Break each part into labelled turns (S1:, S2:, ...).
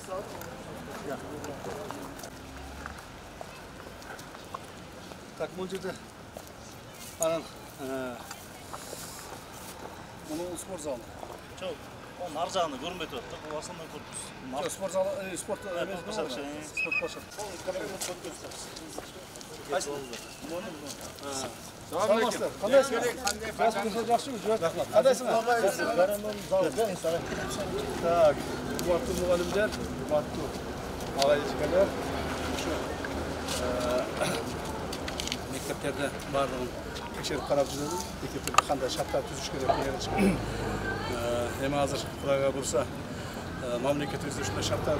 S1: Так, бұл жерде анан мұның спорт залы.
S2: Жоқ, оның ар жағында көрінбей тұрады, бұл основной корпус.
S1: Спорт залы, спорт площадка. Саламатсыздар. Қандайсыңыз? Жақсымыз, рахмат. Қандайсыңыз? Так, қуатты мұғалімдер, қуатты ағайыншылар. Мектептерде барлығын тексеріп қарап жүреді. Мектептерде қандай шарттар түзіш керек деген шығады. Эми азыр Кудайга бурса, мамлекетибизде ушундай шарттар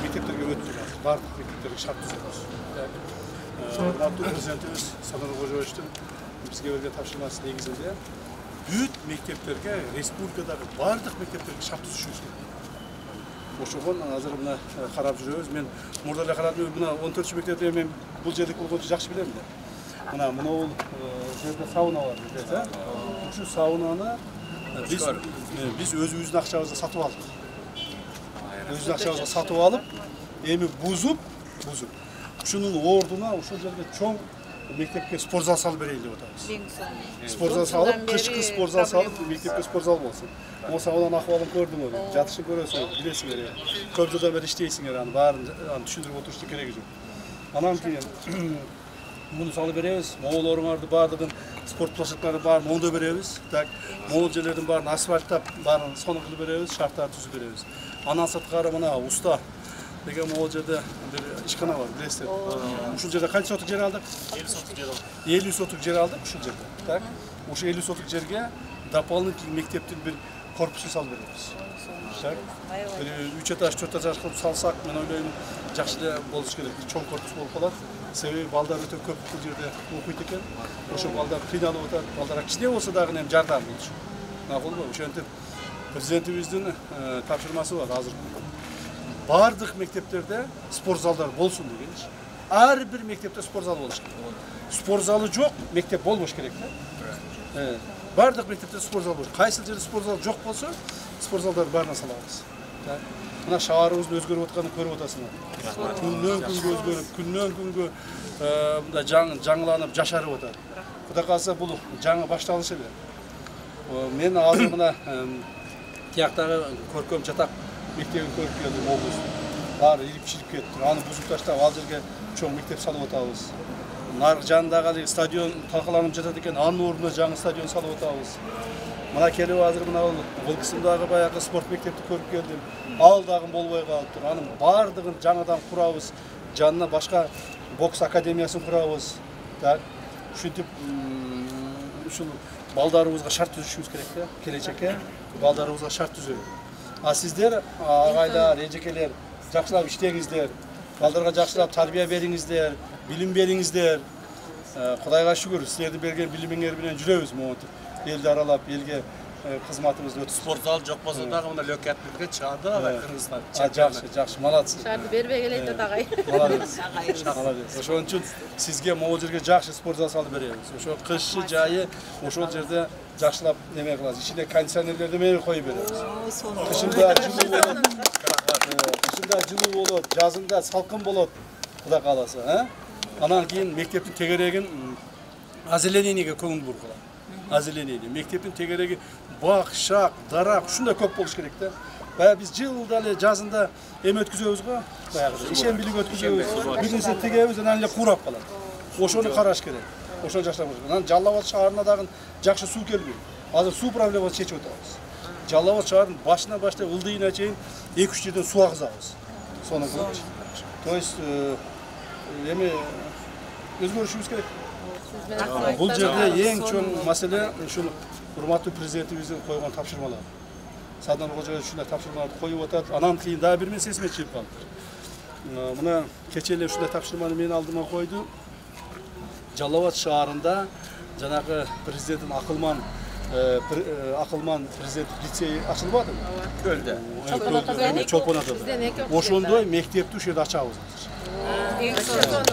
S1: мектептерге өтүп жатат. Барлык мектептерге шарт түзөбүз. Урматтуу президентибиз Садыр Кожоевичтин бизге берген тапшырмасы негизинде бүт мектептерге, республикадагы барлык мектептерге шарт түзүшүбүз керек. Ошондон азыр мына карап жүрөбүз. Мен мурда эле карадым, мына 14 мектепте мен бул жердик болгончу жакшы билем да. Мына бул жерде сауна бар bizde. Ушул саунаны биз өзүбүздүн акчабызга сатып алдык. Өзүбүздүн акчабызга сатып алып, эми бузуп, ушунун ордуна ушул жерге чоң мектепке спорт зал салып берейин деп атабыз. Спорт зал салып, кышкы спорт зал салып, мектепке спорт зал болсун. О саунанын акыбалын көрдүңөр, жатышын көрөсүңөр, билесиңер. Көп жылдан бери иштейсиңер, аны баарын түшүндүрүп отуруштун кереги жок. Анан кийин муну салып беребиз. Моолоруңарды баардыгын спорт площадкаларын баарын оңдоп беребиз. Так, моол жерлердин баарын асфальттап, баарын сонун кылып беребиз, шарттарды түзүп беребиз. Андан сырткары мына уста деген моол жерде бир ишкана бар, билесиздер. Ушул жерде канча сотук жер алдык? 50 сотук жер алдык. 50 сотук жер алдык ушул жерде. Так, ушул 50 сотук жерге дополнительный мектептин бир корпусун салып беребиз. Так, 3 этаж, 4 этаж кылып салсак, мен ойлойм, жакшы эле болуш керек. Чоң корпус болуп калат. Себеби балдар өтө көп бул жерде окуйт экен. Ошо балдар кыйналып атат. Балдарга кичине болсо дагы эми жардам болчу. Макулбу? Ошентип президентибиздин тапшырмасы бар азыр. Бардык мектептерде спорт залдар болсун дегенчи. Ар бир мектепте спорт зал болуш керек. Спорт залы жок, мектеп болбош керек да. Бардык мектепте спорт зал болуш. Кайсы жерде спорт зал жок болсо, спорт залдарды баарына салабыз. Мына шаарыбыздын өзгөрүп атканын көрүп атасыңар. Күндөн күнгө өзгөрүп, күндөн күнгө мындай жаңыланып, жашарып атат. Кудай кааласа бул жаңы башталыш эле. Мен азыр мына тияктагы көркөм жатак мектебин көрүп келдим, облус. Баары ирип-чирип кетти. Аны бузуп таштап, ал жерге чоң мектеп салып атабыз. Наркы жанындагы стадион талкаланып жатат экен, анын ордуна жаңы стадион салып атабыз. Мына келип азыр мына бул кысымдагы баягы спорт мектепти көрүп келдим. Ал дагы болбой калыптыр. Анын бардыгын жаңадан курабыз. Жанына башка бокс академиясын курабыз. Так, ушинтип ушул балдарыбызга шарт түзүшүбүз керек да. Келечекке балдарыбызга шарт түзөлү. А сиздер агайлар, эжекелер жакшылап иштеңиздер. Балдарга жакшылап тарбия бериңиздер, билим бериңиздер. Кудайга шүгүр, силердин берген билимиңер менен жүрөбүз монтип. Eldi aralap, elge kızmatımızda ötüp.
S3: Spor zal çok bolsa da bunda löketlikte çağırdı ve Kırgızistan.
S1: Жақсы, malatsız.
S4: Şartı berbe geleydi dağay.
S1: Malades. Ошон үчүн сизге могул жерге жакшы спорт зал салып беребиз. Ошо кышчы жайы ошол жерде жакшылап неме кылабыз. Ичине кондиционерлерди менен коюп беребиз. Кышында жылуу болот, жазында салкын болот. Кудай кааласа, Анан кийин мектептин тегерегин азелениеге көңүл бургула. Azilleneydi. Mektepin tegeregi bak, şak, darak, şunda köp boluş керек да. Baya biz жылда эле жазында эме өткүзөбүз го. Баягы ишен билип өткүзөбүз. Биринесе тегебиз, анан эле курап калат. Ошону караш керек. Ошону жакшылап көрүш. Анан Жалал Абад шаарына дагы жакшы суу келбейт. Азыр суу проблемасын чечип атабыз. Жалал Абад шаарынын башына баштап ылдыйына чейин 2-3 жерден суу агызабыз. Сону кылып. То есть эми өзгөрүшүбүз керек. Бул жерде эң чоң маселе ушул урматтуу президентибиздин койгон тапшырмалары. Садыр Кожоевич ушундай тапшырмаларды коюп атат. Анан кийин дагы бир нерсе эсиме чыгып калды. Мына кече эле ушундай тапшырманы мен алдыма койду. Жалал Абад шаарында жанагы президенттин акылман президент лицей ачылып атат.
S3: Көлдө.
S1: Чолпон атады. Ошондой мектепти ушул жерде ачабыз.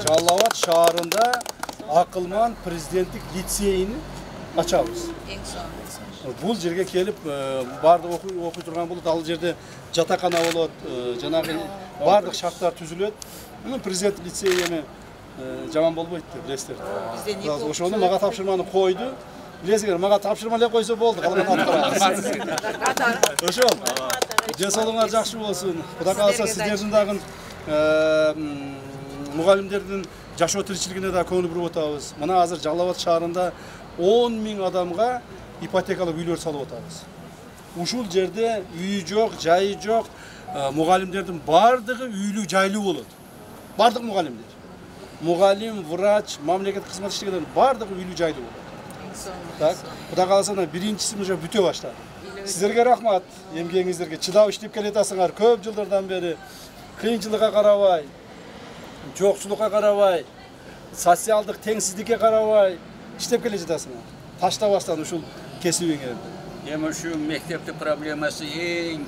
S1: Жалал Абад шаарында Акылман президенттик лицейini açarız. Бул жерге келип баардык окуй турган болот, ал жерде жатакана болот, жанагы баардык шарттар түзүлөт. Муну президент лицейи эми жаман болбойт деп билесиздер. Ошону мага тапшырманы койду. Билесиңер, мага тапшырма эле койсо болду, калган аткарабыз. Ошол. Ден соолугуңар жакшы болсун. Кудай кааласа сиздердин дагы мугалимдердин жашоо тиричилигине да көңүл буруп атабыз. Мына азыр Жалал Абад шаарында 10 000 адамга ипотекалык үйлөр салып атабыз. Ушул жерде үйү жок, жайы жок, мугалимдердин баардыгы үйлүү, жайлуу болот. Баардык мугалимдер. Мугалим, врач, мамлекеттик кызмат иштегендердин баардыгы үйлүү, жайлуу болот. Так, Кудай кааласа биринчиси уже бүтө баштады. Сиздерге рахмат, эмгегиңиздерге чыдап иштеп келатасыңар көп жылдардан бери. Кыйынчылыкка карабай, жокчулукка карабай, социалдык теңсиздикке карабай иштеп келе жатасыңар. Таштабастан ушул кесибиңерди.
S4: Эми ушу мектептин проблемасы эң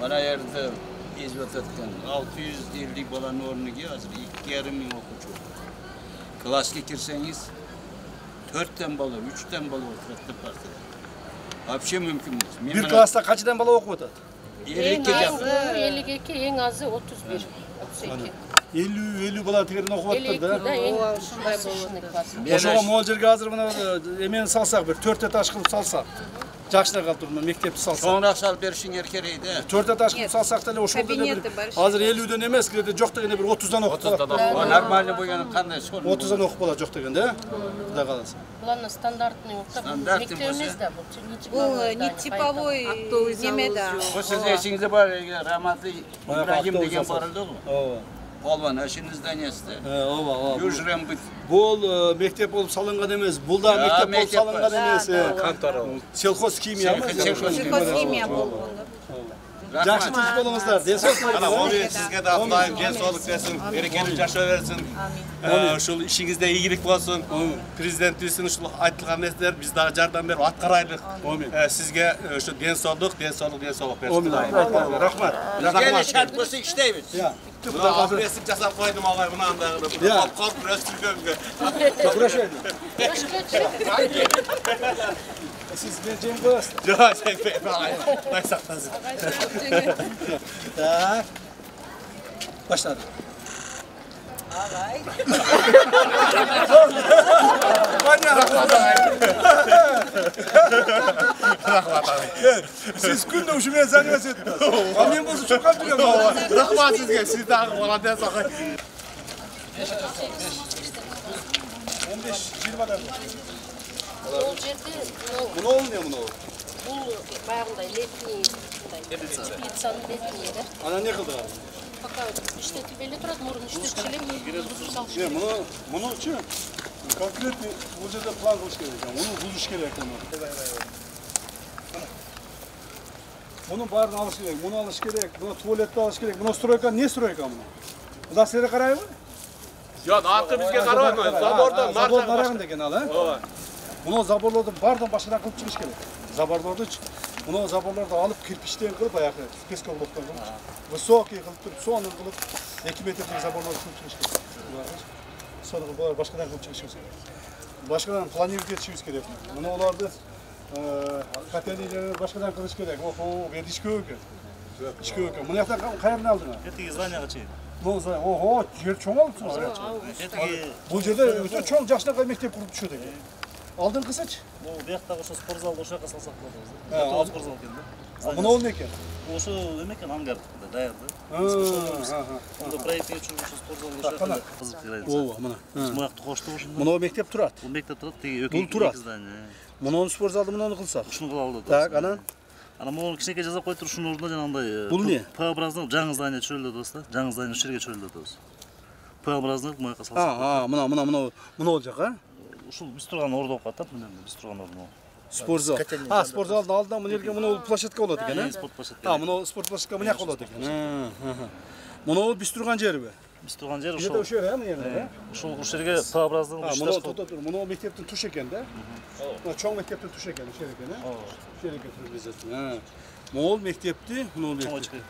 S4: мына жерде эзип аткан 650 баланын орнуна азыр 2,5 миң окуучу. Класска кирсеңиз 4тен бала, 3тен бала отурат деп бартыр. Вообще мүмкүн эмес.
S1: Бир класста канчадан бала окуп атат?
S5: 52, эң азы 31, 32.
S1: 50 бала тегерен окуп атат да.
S5: Ушундай болот.
S1: Ошого могул жерге азыр мына эмени салсак, бир 4 этаж кылып салсак, жакшына калып туруп мектепти салсак.
S4: Соңураак салып беришиңер керек да.
S1: 4 этаж кылып салсак деле ошол деле азыр 50ден эмес, кирде жок дегенде бир 30дан окуп калат.
S4: Нормально болгону кандай сон?
S1: 30дан окуп калат жок дегенде, Кудай кааласа.
S5: Буларны стандартный мектебimiz да
S6: Бул не типовой неме да.
S4: Бу сиз эсиңизде бар, Раматы Ибрагим деген бар эле го.
S1: Ооба.
S4: Полван ашын зданиясында.
S1: Ооба.
S4: Южрем бит.
S1: Бул мектеп болуп салынган эмес, бул да мектеп болуп салынган эмес.
S3: Контора.
S1: Сельхоз химия.
S6: Сельхоз химия болгону.
S1: Жакшы тиз болуңуздар. Ден соолук
S3: Аны сизге да Кудайым ден соолук берсин, берекелүү жашоо берсин. Ушул ишиңизде ийгилик болсун. Президентибиздин ушул айтылган нерселер биз дагы жардам берип аткарайлык. Сизге ошо ден соолук берсин. Рахмат.
S4: Бизге шарт болсо иштейбиз.
S3: Мына пресип жасап койдум агай мынандагы. Кол көрсөткөнгө.
S1: Siz vereceğim koyasın.
S3: Жок, Дай сактасын.
S1: Так. Başladı. Siz günde uşumaya zannet ettiniz. Amin bozu çok kaptırıyor.
S3: Рахмат сизге, сиз дагы молодец агай.
S1: 15-20 адам.
S5: Бул жерде
S1: Bu ne olmuyor bunu?
S5: бул баягындай летний теплицанын летний да.
S1: Ana ne kıldı?
S5: Пока иштетип эле турат, мурун иштетчү элем, бузуп салыш.
S1: Ne bunu için конкретный bu жерде план kılış gerek. Bunu buzuş gerek bunu. Bunun barını alış gerek, bunu alış gerek, bunu tuvalette alış gerek, bunu stroyka, ne stroyka bunu? Bu da size karayı mı?
S3: Жок, аркы бизге карабайм. Забордон нар
S1: Zabor
S3: жагы
S1: narağın degen al ha? Bunu zaborlardan bardan başına kılıp çıkış gerek. Zaborlardan bunu zaborlarda alıp kirpiçten kılıp ayakı, peskoloktan kılıp, vысокий kılıp turup, soğanın kılıp, 2 metrelik zaborları kılıp çıkış gerek. Sonra bunlar başkadan kılıp çıkış gerek. Başkadan planirge çıkış gerek. Bunu olardı, katerileri başkadan kılıç gerek. Oho, ben iş köykü. İş köykü. Bunu yaktan kayarını aldın ha?
S2: Этиги зданияга чейин.
S1: Oho, yer çoğun oldu sonra.
S2: Этиги
S1: Bu жерде өтө чоң жашынакай мектеп куруп түшөт экен. Алдын кысачы?
S2: бул бияктагы ошо спортзалды ошол жака салсак болот.
S1: ал-
S2: Спортзал экен да.
S1: Мына ол не экен?
S2: Ошо эме экен ангар даяр да. Анда проектке чыгып ошо спортзалды ошо
S1: Кана?
S2: жака кызык кирайбыз.
S1: Ооба, мына.
S2: Муякты коштук ошондо.
S1: Мына мектеп турат.
S2: Бул мектеп турат, тиги
S1: Бул турат.
S2: здание.
S1: Мына спорт залды мына кылсак.
S2: Ушуну кыла алды.
S1: Так, анан
S2: Ана могул кичинекей жасап коюп туруп ушунун ордуна жанагындай
S1: Бул не?
S2: П-образный жаңы здание чөйрөлөт атабыз да. Жаңы здание ушул жерге чөйрөлөт атабыз. П-образный муяка салсак.
S1: мына ол жака.
S2: Ушул биз турган ордо болуп калат, мына биз турган ордо.
S1: Спорт зал. Спорт залдын алдында мына жерге мына площадка болот экен,
S2: Спорт площадка.
S1: мына спорт площадка мына болот экен. Мына биз турган жерби?
S2: Биз турган жер
S1: Жерде
S2: ушул.
S1: ошо мына жерде.
S2: Ушул жерге П-образный
S1: Мына тур, мына мектептин туш экен да. Мына чоң мектептин туш экен, ошо экен, Ошо жерге туруп безет. Могул мектепти, мына
S2: чоң
S1: мектеп.
S2: керек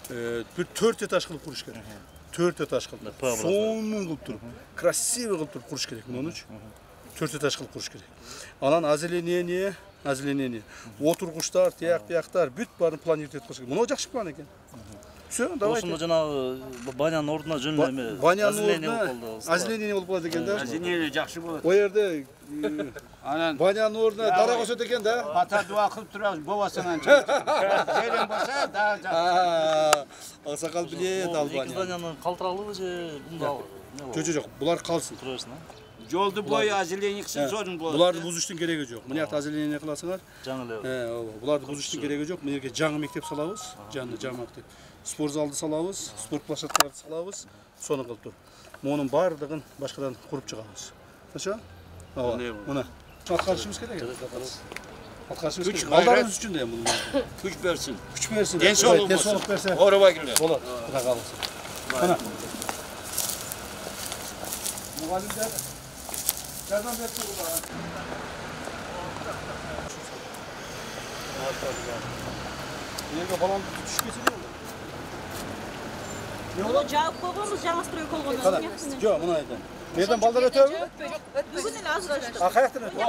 S2: да.
S1: Bir 4 etaj kılıp kuruş gerek. 4 etaj kılıp. Sonun kılıp durup, krasiv kılıp durup kuruş gerek bunun için. 4 etaj kılıp kuruş gerek. Anan azeli niye? озеленение. Отургучтар, тияк-бияктар бүт баарын план иртет кылыш керек. Мына жакшы план экен. Все, давайте.
S2: Ошондо жанагы банянын ордуна жөн эме
S1: Банянын ордуна озеленение болуп калат экен да.
S4: Озеленение жакшы болот.
S1: О жерде
S4: Анан
S1: банянын ордуна дара өсөт экен да.
S4: бата дуа кылып турабыз, бабасынан чыгып. Желең болса да жакшы.
S1: Аксакал билет ал
S2: эки
S1: баня.
S2: зданянын калтыралыбы же мында
S1: Жок, булар калсын.
S2: тура берсин,
S4: Жолду бою озеленение кылса зорун болот.
S1: Буларды бузуштун кереги жок. Мына жакта озеленение кыласыңар.
S2: жаңы эле.
S1: Буларды бузуштун кереги жок. Мына жерге жаңы мектеп салабыз. Жаңы мектеп. Спорт залды салабыз, спорт площадкаларды салабыз. Соны кылып тур. Монун бардыгын башкадан куруп чыгабыз. Хорошо? Мына. Аткарышыбыз керек. Аткарышыбыз керек. Балдарыбыз үчүн да муну.
S4: Күч берсин.
S1: Күч берсин.
S4: Денсаулык
S1: берсе.
S4: Оорубай келе.
S1: Болот. Кудай калсын. Мына. Мугалимдер жардам берсе булар. Yerге баламды түшүп кетсе де
S6: Bunu cevap koyduğumuz жаңа строй колгонун.
S1: Кана, жо, мына айда. Мерден балдар өтөбү?
S6: Бүгүн эле азыр өттү.
S1: Каяктан өтөбү?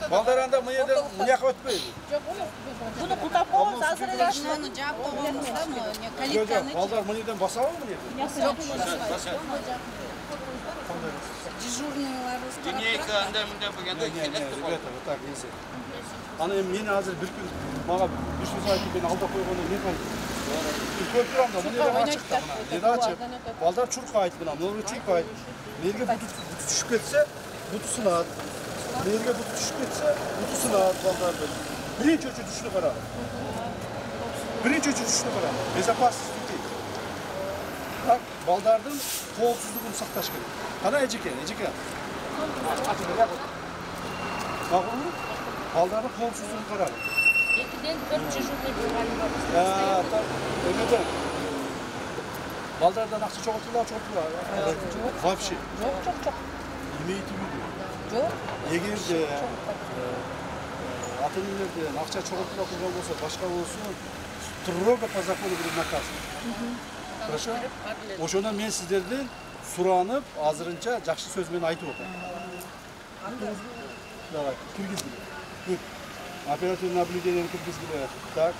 S1: Балдар анда мына жерден мынаяка өтпөйбү?
S6: Bunu култап койгонбуз, азыр эле ашынан жаап койгонбуз да, калитканы.
S1: Балдар мына жерден басабы мына жерден?
S6: Дежурныйларыбыз
S4: Дүниеге анда мында болгондо келет.
S1: Ребята, вот так несе. Аны мен азыр бир күн мага бир сөз айтып мен алдап койгону не кайсы? Көп турам да, мына жерде ачык та мына. Жерде ачык. Балдар чурка айтып мына, мына чурка айтып. Мерге буту түшүп кетсе, буту сынат. Мерге буту түшүп кетсе, буту сынат балдарды. Биринчи өчү түшүнү карагы. Биринчи өчү түшүнү карагы. Безопасность детей. Так, балдардын коопсуздугун сакташ керек. Кана эжеке. Багылы? Балдардын коопсуздугун карагы.
S5: Экиден 4 дежурный мұғалім бар.
S1: Эмеден. Балдардан акча чогултула. Вообще.
S6: Жок.
S1: Имеете в виду?
S6: Жок.
S1: Эгерде ата-энелерден акча чогултула турган болсо, башка болсо, строго по закону будет наказан. Хорошо? Ошондон мен сиздерден суранып, азырынча жакшы сөз менен айтып атам. Давай, киргизгиле. Оперативный наблюдение киргизгиле. Так.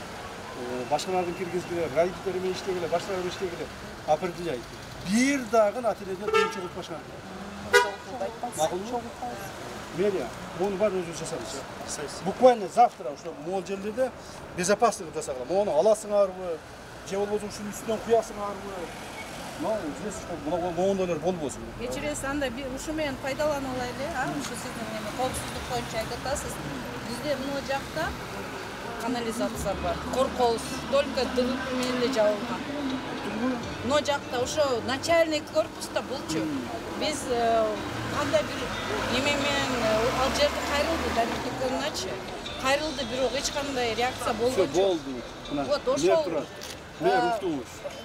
S1: Башкалардын киргизгиле, родителери менен иштегиле, башкалар менен иштегиле. Определяй. Бир дагы ата-энеден тыйын чогултпашкан. Макулбу? Мерия, bunu бар өзү жасайбыз. Буквально завтра ошо могул жерлерде безопасность жасагыла. Мону аласыңарбы, же болбосо ушунун үстүнөн куясыңарбы? Моундайлар болбосун.
S6: Кечиресиз анда ушу менен пайдалана алайлы, ушу сиздин эме коопсуздук боюнча айтып атасыз. Бизде мына жакта канализация бар. Коркобуз только дыгып менен эле жабылган. Мына жакта ошо начальный корпуста булчу. Биз кандай бир эме менен ал жерде кайрылды, Дамир Николаевич. Кайрылды, бирок эч кандай реакция болбойт.
S1: Болду.
S6: Вот ошол.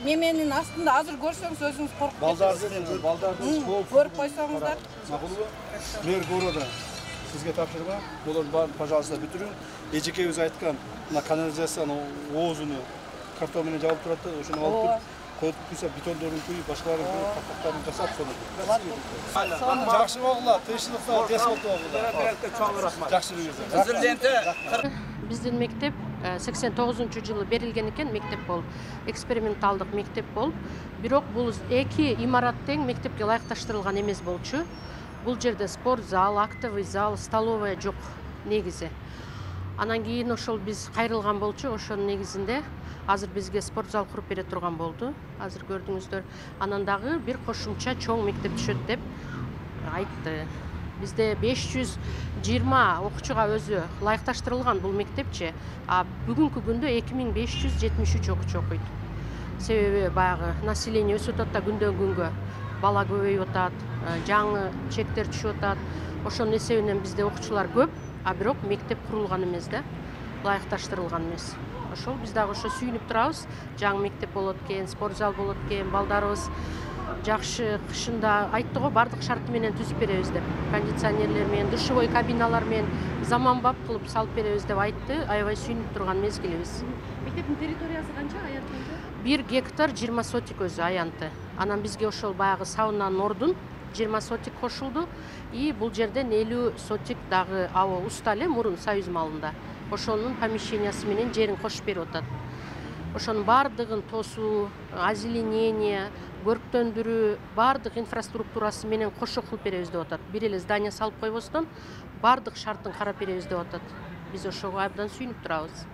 S6: Меменин астында азыр көрсөңүз өзүңүз коркуп кетесиз.
S1: Балдардын
S6: көрүп койсоңуздар.
S1: Макулбу? Мэр города сизге тапшырма. Булардын баарын, пожалуйста, бүтүрүң. Эжекебиз айткан, мына канализациянын оозуну картон менен жабып турат да, ошону алып туруп, коюп куйса, бетондорун куюп, башкаларын куюп, капкактарын жасап сону. Жакшы болгула, тынччылыкта десот болгула. Чоң рахмат. Жакшы жүрүңүздөр.
S4: Özürlente.
S5: Биздин мектеп 89-жылы берилген экен, мектеп болуп, эксперименталдык мектеп болуп, бирок бул эки имарат тең мектепке ылайыкташтырылган эмес болчу. Бул жерде спорт зал, актовый зал, столовая жок негизи. Анан кийин ошол биз кайрылган болчу, ошонун негизинде азыр бизге спорт зал куруп бере турган болду. Азыр көрдүңүздөр. Анан дагы бир кошумча чоң мектеп түшөт деп айтты. Bizde 520 окуучуга өзү ылайыкташтырылган бул мектепчи, а бүгүнкү күндө 2573 окуучу окуйт. Себеби баягы население өсүп атат да күндөн күнгө, бала көбөйүп атат, жаңы чектер түшүп атат. Ошонун эсебинен бизде окуучулар көп, а бирок мектеп курулган эмес да, ылайыкташтырылган эмес. Ошол биз дагы ошо сүйүнүп турабыз. Жаңы мектеп болот экен, спорт зал болот экен, балдарыбыз жакшы кышында айтты го, бардык шарты менен түзүп беребиз деп. Кондиционерлер менен, душевой кабиналар менен заманбап кылып салып беребиз деп айтты. Аябай сүйүнүп турган мезгилибиз.
S7: Мектептин территориясы канча, аянты канча?
S5: 1 гектар 20 сотик өзү аянты. Анан бизге ошол баягы саунанын ордун 20 сотик кошулду. И бул жерден 50 сотик дагы аба уста эле мурун союз малында. Ошонун помещениясы менен жерин кошуп берип атат. Ошонун бардыгын тосуу, озеленение, көрктөндүрүү, бардык инфраструктурасы менен кошо кылып беребиз деп атат. Бир эле здание салып койбостон бардык шартын карап беребиз деп атат. Биз ошого абдан сүйүнүп турабыз.